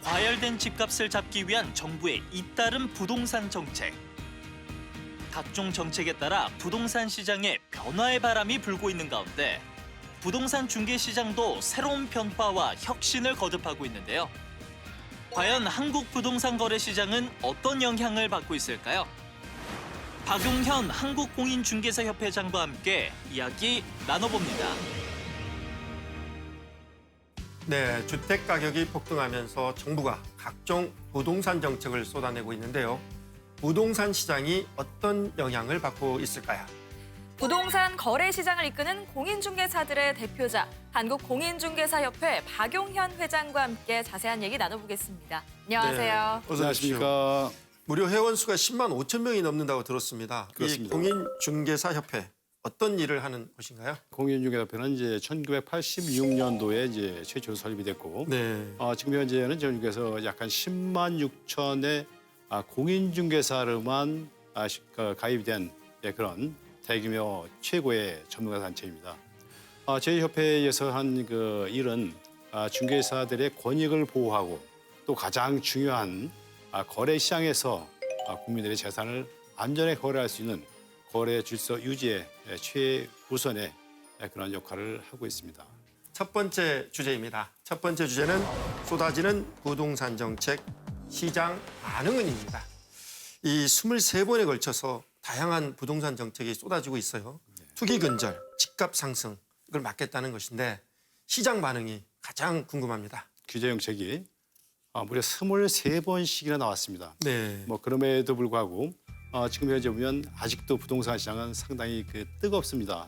과열된 집값을 잡기 위한 정부의 잇따른 부동산 정책. 각종 정책에 따라 부동산 시장에 변화의 바람이 불고 있는 가운데 부동산 중개 시장도 새로운 변화와 혁신을 거듭하고 있는데요. 과연 한국 부동산 거래 시장은 어떤 영향을 받고 있을까요? 박용현 한국공인중개사협회장과 함께 이야기 나눠봅니다. 네, 주택 가격이 폭등하면서 정부가 각종 부동산 정책을 쏟아내고 있는데요. 부동산 시장이 어떤 영향을 받고 있을까요? 부동산 거래 시장을 이끄는 공인중개사들의 대표자 한국공인중개사협회 박용현 회장과 함께 자세한 얘기 나눠보겠습니다. 안녕하세요. 네, 어서 오십시오. 안녕하십니까. 무료 회원 수가 10만 5천 명이 넘는다고 들었습니다. 그렇습니다. 이 공인중개사협회 어떤 일을 하는 곳인가요? 공인중개사협회는 이제 1986년도에 이제 최초로 설립이 됐고, 네. 지금 현재는 전국에서 약간 10만 6천의 공인중개사로만 가입이 된 그런 대규모 최고의 전문가 단체입니다. 저희 협회에서 한 그 일은 중개사들의 권익을 보호하고 또 가장 중요한 거래 시장에서 국민들의 재산을 안전하게 거래할 수 있는 거래 질서 유지의 최우선의 그런 역할을 하고 있습니다. 첫 번째 주제입니다. 첫 번째 주제는 쏟아지는 부동산 정책 시장 반응은입니다. 이 23번에 걸쳐서 다양한 부동산 정책이 쏟아지고 있어요. 투기 근절, 집값 상승 이걸 막겠다는 것인데 시장 반응이 가장 궁금합니다. 규제 정책이 무려 23번씩이나 나왔습니다. 네. 그럼에도 불구하고 지금 현재 보면 아직도 부동산 시장은 상당히 뜨겁습니다.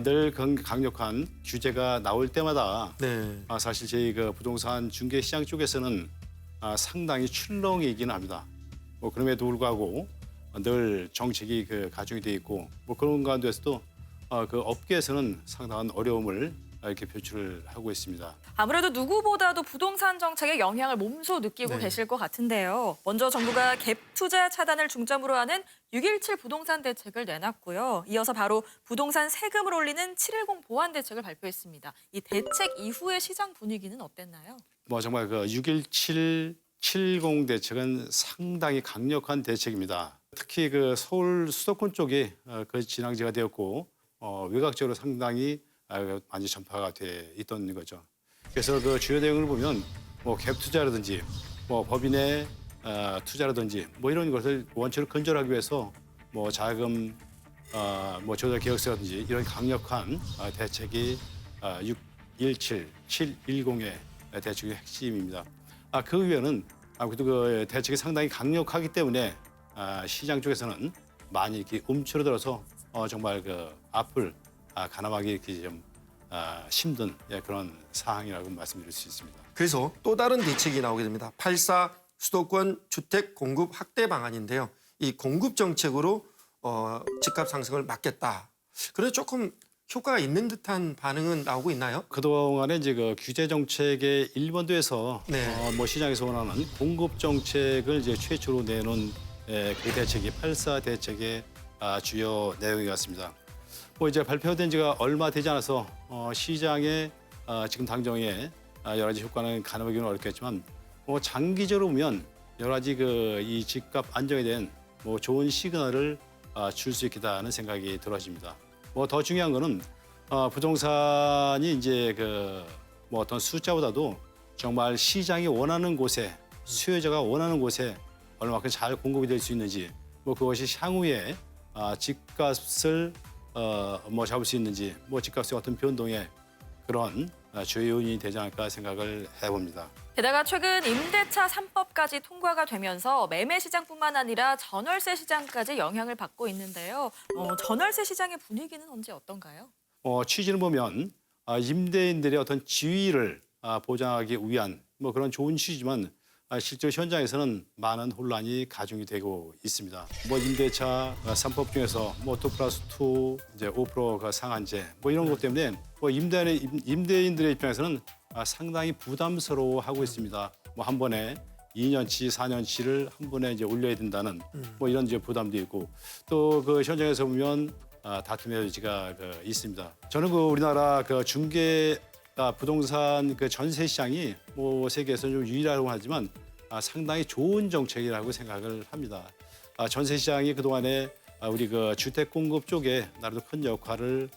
늘 강력한 규제가 나올 때마다 네. 사실 저희 부동산 중개 시장 쪽에서는 상당히 출렁이긴 합니다. 그럼에도 불구하고 늘 정책이 가중이 돼 있고 그런 가운데서도 그 업계에서는 상당한 어려움을 이렇게 표출을 하고 있습니다. 아무래도 누구보다도 부동산 정책의 영향을 몸소 느끼고 네. 계실 것 같은데요. 먼저 정부가 갭 투자 차단을 중점으로 하는 6.17 부동산 대책을 내놨고요. 이어서 바로 부동산 세금을 올리는 7.10 보완 대책을 발표했습니다. 이 대책 이후의 시장 분위기는 어땠나요? 정말 6.17 7.10 대책은 상당히 강력한 대책입니다. 특히 서울 수도권 쪽이 진앙지가 되었고 외곽적으로 상당히 많이 전파가 돼 있던 거죠. 그래서 주요 내용을 보면 갭 투자라든지 법인의 투자라든지 이런 것을 원칙을 근절하기 위해서 자금 조달 계획서라든지 이런 강력한 대책이 6.17, 7.10의 대책의 핵심입니다. 그 이유는 아무래도 대책이 상당히 강력하기 때문에 시장 쪽에서는 많이 이렇게 움츠러들어서 정말 앞을 가늠하기 이렇게 좀 힘든 그런 상황이라고 말씀드릴 수 있습니다. 그래서 또 다른 대책이 나오게 됩니다. 8.4 수도권 주택 공급 확대 방안인데요. 이 공급 정책으로 집값 상승을 막겠다. 그래서 조금 효과가 있는 듯한 반응은 나오고 있나요? 그동안에 이제 규제 정책의 일본도에서 네. 시장에서 원하는 공급 정책을 이제 최초로 내놓은 그 대책이 8.4 대책의 주요 내용이었습니다. 이제 발표된 지가 얼마 되지 않아서 시장에 지금 당장에 여러 가지 효과는 가늠하기는 어렵겠지만 장기적으로 보면 여러 가지 이 집값 안정에 대한 좋은 시그널을 줄 수 있겠다는 생각이 들어집니다. 더 중요한 거는 부동산이 이제 어떤 숫자보다도 정말 시장이 원하는 곳에 수요자가 원하는 곳에 얼마큼 잘 공급이 될 수 있는지 그것이 향후에 집값을 잡을 수 있는지 집값의 어떤 변동에 그런 주요 요인이 되지 않을까 생각을 해봅니다. 게다가 최근 임대차 3법까지 통과가 되면서 매매 시장뿐만 아니라 전월세 시장까지 영향을 받고 있는데요. 전월세 시장의 분위기는 언제 어떤가요? 취지를 보면 임대인들의 어떤 지위를 보장하기 위한 그런 좋은 취지지만 실제 현장에서는 많은 혼란이 가중이 되고 있습니다. 임대차 3법 중에서 2+2, 이제 5%가 상한제 이런 것 때문에 임대인들의 입장에서는 상당히 부담스러워하고 있습니다. 한 번에 2년치, 4년치를 한 번에 이제 올려야 된다는 이런 이제 부담도 있고 또 현장에서 보면 다툼의 여지가 있습니다. 저는 우리나라 중개 부동산 그 전세 시장이 뭐 세계에서 좀 유일하다고 하지만 상당히 좋은 정책이라고 생각을 합니다. 전세 시장이 그동안에 우리 그 주택 공급 쪽에 나름대로 큰 역할을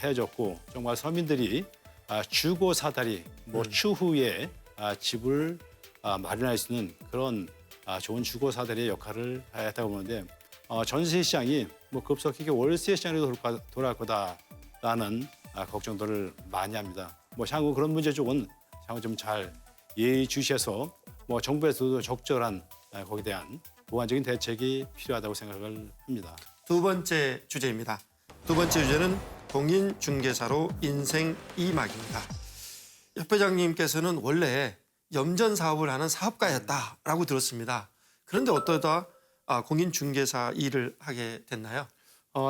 해줬고 정말 서민들이 주거 사다리 뭐 추후에 집을 마련할 수 있는 그런 좋은 주거 사다리의 역할을 했다고 보는데 전세 시장이 뭐 급속하게 월세 시장으로 돌아갈 거다라는 걱정들을 많이 합니다. 뭐 향후 그런 문제 쪽은 향후 좀 잘 예의주시해서 뭐 정부에서도 적절한 거기에 대한 보완적인 대책이 필요하다고 생각을 합니다. 두 번째 주제입니다. 두 번째 주제는 공인중개사로 인생 2막입니다. 협 회장님께서는 원래 염전 사업을 하는 사업가였다라고 들었습니다. 그런데 어떠다 공인중개사 일을 하게 됐나요?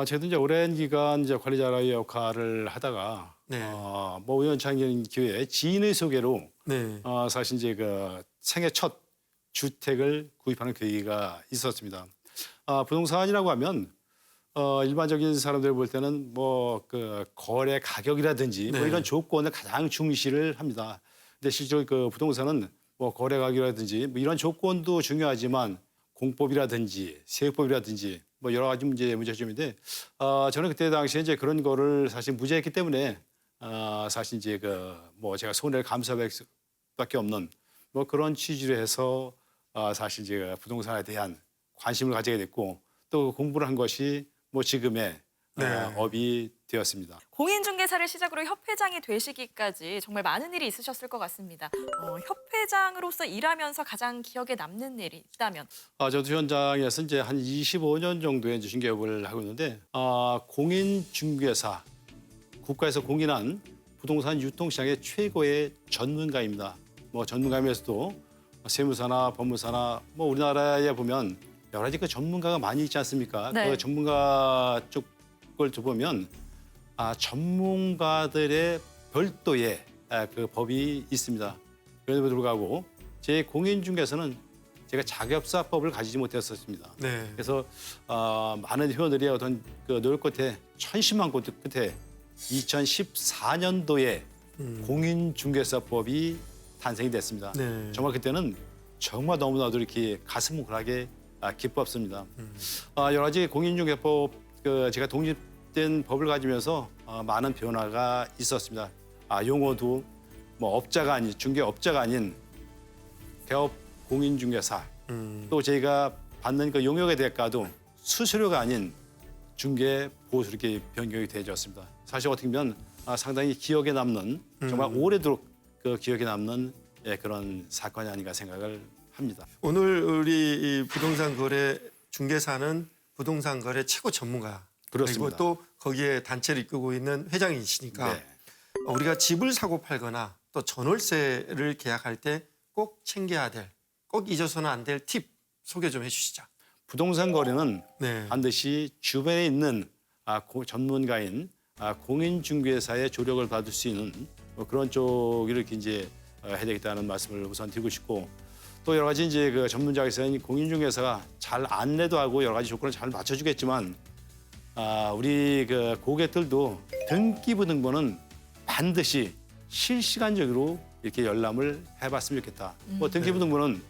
저도 이제 오랜 기간 이제 관리자의 역할을 하다가 네. 뭐 우연찮은 기회에 지인의 소개로 네. 사실 이제 그 생애 첫 주택을 구입하는 계기가 있었습니다. 부동산이라고 하면 일반적인 사람들 볼 때는 뭐 그 거래 가격이라든지 네. 뭐 이런 조건을 가장 중시를 합니다. 근데 실제로 그 부동산은 뭐 거래 가격이라든지 뭐 이런 조건도 중요하지만 공법이라든지 세법이라든지 뭐 여러 가지 문제점인데 저는 그때 당시에 이제 그런 거를 사실 무지했기 때문에 사실 이제 그 뭐 제가 손해를 감수할 수밖에 없는 뭐 그런 취지로 해서 사실 이제 부동산에 대한 관심을 가지게 됐고 또 공부를 한 것이 뭐 지금의 업이 되었습니다. 공인중개사를 시작으로 협회장이 되시기까지 정말 많은 일이 있으셨을 것 같습니다. 협회장으로서 일하면서 가장 기억에 남는 일이 있다면? 저도 현장에서 이제 한 25년 정도의 이제 중개업을 하고 있는데 공인중개사 국가에서 공인한 부동산 유통시장의 최고의 전문가입니다. 뭐 전문가면서도 세무사나 법무사나 뭐 우리나라에 보면 여러 가지 그 전문가가 많이 있지 않습니까? 네. 그 전문가 쪽을 보면 전문가들의 별도의 그 법이 있습니다. 그럼에도 불구하고 제 공인중개사는 제가 자격사법을 가지지 못했었습니다. 네. 그래서 많은 회원들이 어떤 그 노력 끝에 천심한 끝에 2014년도에 공인중개사법이 탄생이 됐습니다. 네. 정말 그때는 정말 너무나도 이렇게 가슴 뭉클하게 기뻤습니다. 여러 가지 공인중개법 제가 독립된 법을 가지면서 많은 변화가 있었습니다. 용어도 뭐 업자가 아닌 중개업자가 아닌 개업 공인중개사 또 저희가 받는 그 용역의 대가도 수수료가 아닌 중개 보수로 이렇게 변경이 되어졌습니다. 사실 어떻게 보면 상당히 기억에 남는 정말 오래도록 그 기억에 남는 그런 사건이 아닌가 생각을 합니다. 오늘 우리 이 부동산 거래 중개사는 부동산 거래 최고 전문가. 그렇습니다. 그리고 또 거기에 단체를 이끌고 있는 회장이시니까 네. 우리가 집을 사고 팔거나 또 전월세를 계약할 때 꼭 챙겨야 될, 꼭 잊어서는 안 될 팁 소개 좀 해주시죠. 부동산 거래는 네. 반드시 주변에 있는 전문가인 공인중개사의 조력을 받을 수 있는 뭐 그런 쪽을 이렇게 이제 해야 되겠다는 말씀을 우선 드리고 싶고 또 여러 가지 이제 그 전문자에서는 공인중개사가 잘 안내도 하고 여러 가지 조건을 잘 맞춰주겠지만 우리 그 고객들도 등기부등본은 반드시 실시간적으로 이렇게 열람을 해봤으면 좋겠다. 뭐 등기부등본은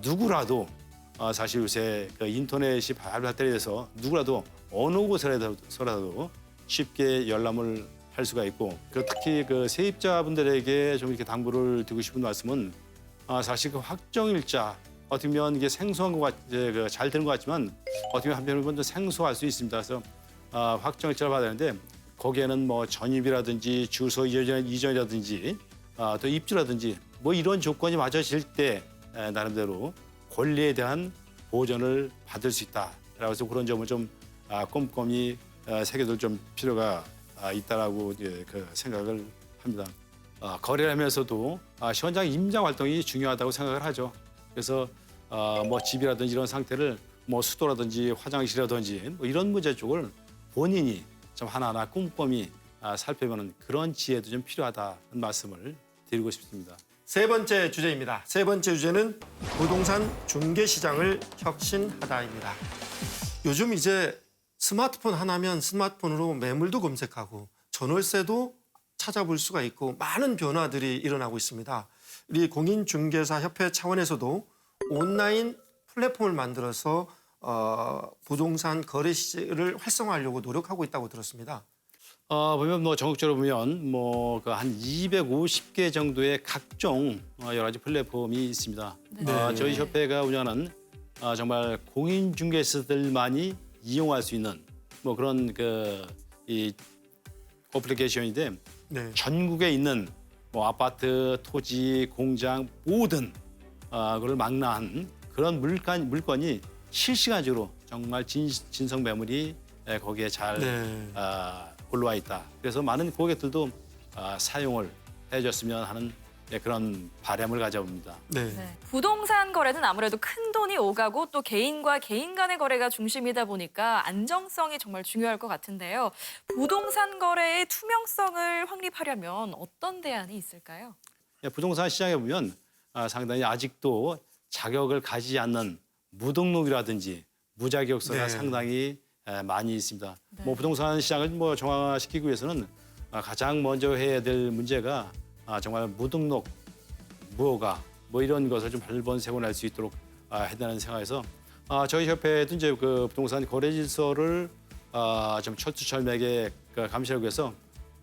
누구라도 사실 요새 그 인터넷이 발달에 대해서 누구라도 어느 곳에서라도 쉽게 열람을 할 수가 있고 특히 그 세입자분들에게 좀 이렇게 당부를 드리고 싶은 말씀은 사실 그 확정일자 어떻게 보면 이게 생소한 것 잘 되는 것 같지만 어떻게 보면 한편으로는 좀 생소할 수 있습니다. 그래서 확정일자를 받아야 되는데 거기에는 뭐 전입이라든지 주소 이전이라든지 또 입주라든지 뭐 이런 조건이 맞아질 때 나름대로 권리에 대한 보전을 받을 수 있다라고 해서 그런 점을 좀 꼼꼼히 새겨둘 좀 필요가 있다라고 그 생각을 합니다. 거래를 하면서도 현장 임장 활동이 중요하다고 생각을 하죠. 그래서 뭐 집이라든지 이런 상태를 뭐 수도라든지 화장실이라든지 뭐 이런 문제 쪽을 본인이 좀 하나하나 꼼꼼히 살펴보는 그런 지혜도 좀 필요하다는 말씀을 드리고 싶습니다. 세 번째 주제입니다. 세 번째 주제는 부동산 중개 시장을 혁신하다입니다. 요즘 이제 스마트폰 하나면 스마트폰으로 매물도 검색하고 전월세도 찾아볼 수가 있고 많은 변화들이 일어나고 있습니다. 우리 공인중개사협회 차원에서도 온라인 플랫폼을 만들어서 부동산 거래 시장을 활성화하려고 노력하고 있다고 들었습니다. 보면 뭐 전국적으로 보면 뭐 한 250개 정도의 각종 여러 가지 플랫폼이 있습니다. 네. 저희 협회가 운영하는 정말 공인중개사들만이 이용할 수 있는 뭐 그런 이 어플리케이션인데 네. 전국에 있는 뭐 아파트, 토지, 공장 모든 그걸 망라한 그런 물건이 실시간적으로 정말 진성 매물이 거기에 잘 네. 올라와 있다. 그래서 많은 고객들도 사용을 해줬으면 하는 그런 바람을 가져봅니다. 네. 네. 부동산 거래는 아무래도 큰 돈이 오가고 또 개인과 개인 간의 거래가 중심이다 보니까 안정성이 정말 중요할 것 같은데요. 부동산 거래의 투명성을 확립하려면 어떤 대안이 있을까요? 부동산 시장에 보면 상당히 아직도 자격을 가지지 않는 무등록이라든지 무자격서가 네. 상당히 많이 있습니다. 네. 뭐 부동산 시장을 뭐 정화시키기 위해서는 가장 먼저 해야 될 문제가 정말 무등록, 무허가 뭐 이런 것을 좀 발본색을 낼 수 있도록 해야 된다는 생각에서 저희 협회도 이제 그 부동산 거래 질서를 좀 철두철미하게 감시하기 위해서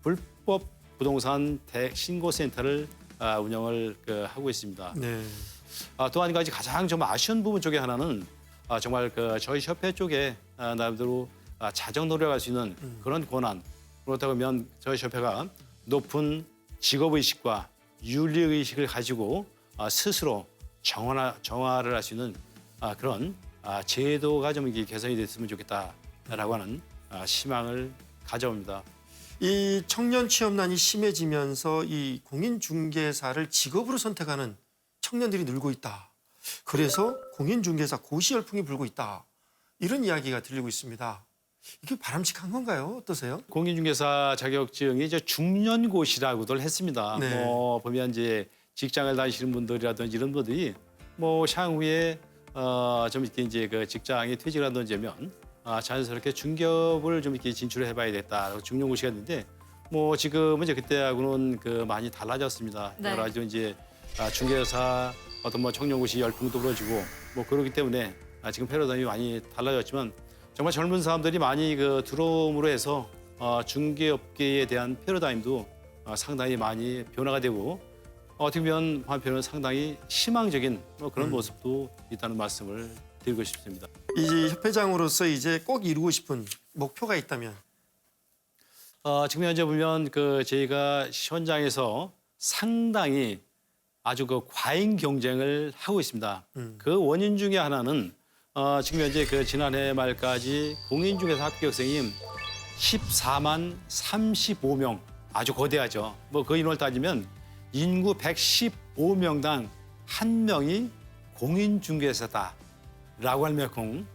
불법 부동산 신고센터를 운영을 하고 있습니다. 네. 또 한 가지 가장 좀 아쉬운 부분 쪽에 하나는 정말 저희 협회 쪽에 나름대로 자정 노력할 수 있는 그런 권한, 그렇다고 하면 저희 협회가 높은 직업의식과 윤리의식을 가지고 스스로 정화를 할 수 있는 그런 제도가 좀 이게 개선이 됐으면 좋겠다라고 하는 희망을 가져옵니다. 이 청년 취업난이 심해지면서 이 공인중개사를 직업으로 선택하는 청년들이 늘고 있다. 그래서 공인중개사 고시 열풍이 불고 있다. 이런 이야기가 들리고 있습니다. 이게 바람직한 건가요? 어떠세요? 공인중개사 자격증이 이제 중년고시라고들 했습니다. 네. 뭐 보면 이제 직장을 다니시는 분들이라든지 이런 분들이 뭐 향후에 좀 이렇게 이제 그 직장에 퇴직을 하든지 하면 자연스럽게 중개업을 좀 이렇게 진출을 해봐야겠다. 중년고시가 있는데 뭐 지금은 이제 그때하고는 많이 달라졌습니다. 네. 여러 가지 이제 중개사 어떤 뭐 청년고시 열풍도 불어지고 뭐 그렇기 때문에 지금 패러다임이 많이 달라졌지만 정말 젊은 사람들이 많이 들어옴으로 해서 중개업계에 대한 패러다임도 상당히 많이 변화가 되고 어떻게 보면 한편은 상당히 희망적인 그런 모습도 있다는 말씀을 드리고 싶습니다. 이 협회장으로서 이제 꼭 이루고 싶은 목표가 있다면? 지금 현재 보면 저희가 현장에서 상당히 아주 과잉 경쟁을 하고 있습니다. 그 원인 중에 하나는 지금 현재 지난해 말까지 공인중개사 합격생이 14만 35명, 아주 거대하죠. 뭐 그 인원을 따지면 인구 115명당 한 명이 공인중개사다라고 할 만큼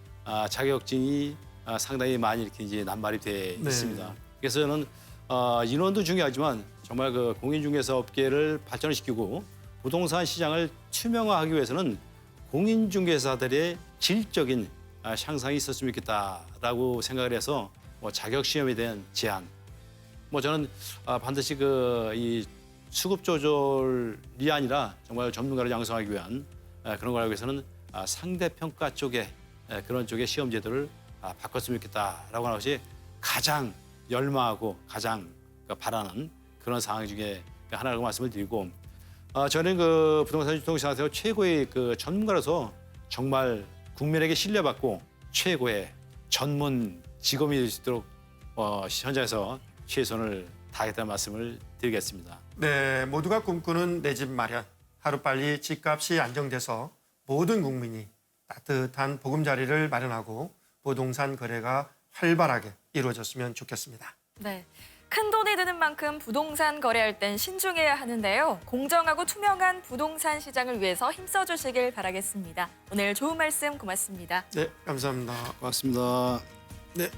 자격증이 상당히 많이 이렇게 이제 남발이 돼 있습니다. 그래서 저는 인원도 중요하지만 정말 공인중개사 업계를 발전시키고 부동산 시장을 투명화하기 위해서는 공인중개사들의 질적인 향상이 있었으면 좋겠다라고 생각을 해서 자격 시험에 대한 제한. 저는 반드시 이 수급 조절이 아니라 정말 전문가를 양성하기 위한 그런 걸 하기 위해서는 상대 평가 쪽에 그런 쪽의 시험 제도를 바꿨으면 좋겠다라고 하는 것이 가장 열망하고 가장 바라는 그런 상황 중에 하나라고 말씀을 드리고. 저는 부동산 유통시장에서 최고의 전문가로서 정말 국민에게 신뢰받고 최고의 전문 직업이 될 수 있도록 현장에서 최선을 다하겠다는 말씀을 드리겠습니다. 네, 모두가 꿈꾸는 내 집 마련. 하루빨리 집값이 안정돼서 모든 국민이 따뜻한 보금자리를 마련하고 부동산 거래가 활발하게 이루어졌으면 좋겠습니다. 네. 큰 돈이 드는 만큼 부동산 거래할 땐 신중해야 하는데요. 공정하고 투명한 부동산 시장을 위해서 힘써주시길 바라겠습니다. 오늘 좋은 말씀 고맙습니다. 네, 감사합니다. 고맙습니다. 네,